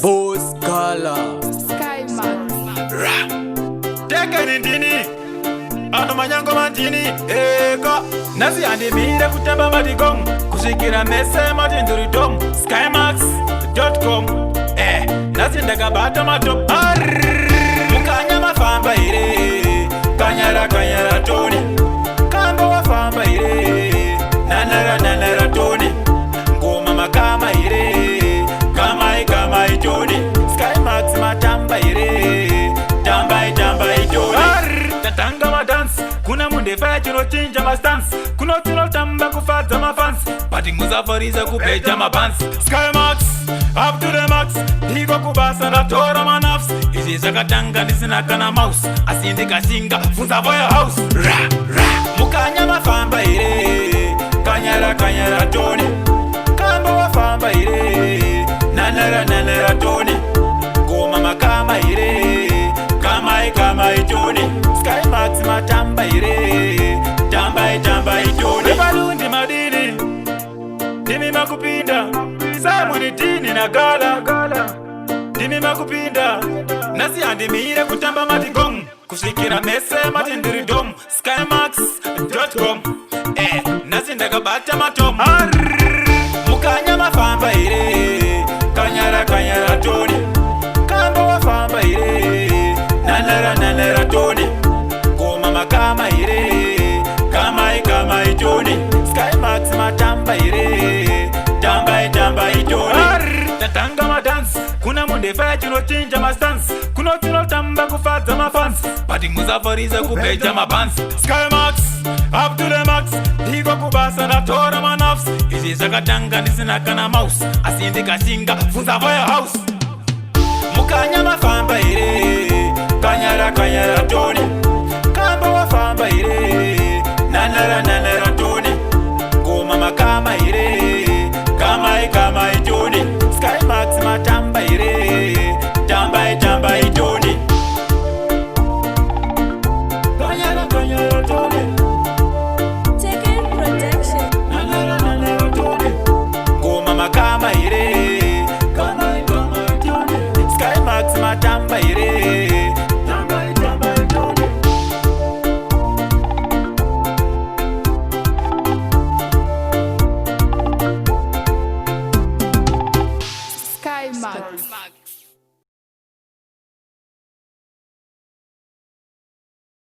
Boss Gala Sky Max Teka nindini Ano manyango mantini Eko Nasi andimire kutamba madigong Kushikira mese matinduritom Skymax.com Nasi ndakabata matop Mukanya mafamba ire Kanyara toni Kamba wafamba ire Nanara toni Ngoma makama ire Kama itoni Skymax matamba ire Tamba itoni Tatanga ma dance Kuna munde faya chino chinja ma stance Kuno tino tamba kufata ma fans Pati muzafariza kupeja ma pants Skymax, up to the max Higo kubasa na tora ma nafs Izi zakatanga nisinaka na mouse Asindi kashinga, funza voya house Mukanya mafamba ire Kanyara toni Kamba wafamba ire Nanara toni Goma makama ire Kama itoni Skymax matamba ire Tamba itoni Rebalundi madini Dimi makupinda Samuni tini na gala Dimi makupinda Nasi andimire kutamba matigong Kushikira mese matindiridom Skymax.com Nasi ndakabata matom Mukanya mafamba ire Kanyara toni Kamba wafamba ire Nanara toni Goma makama ire Kama itoni Skymax matamba ire Tamba itoni Tatanga ma dance Kuna munde faya chino chinja ma stance Kuno tino tamba kufata ma fans Pati muzafariza kupeja ma pants Skymax, up to the max Higo kubasa na tora ma nafs Izi zakatanga nisinaka na mouse Asindi kashinga, funza voya house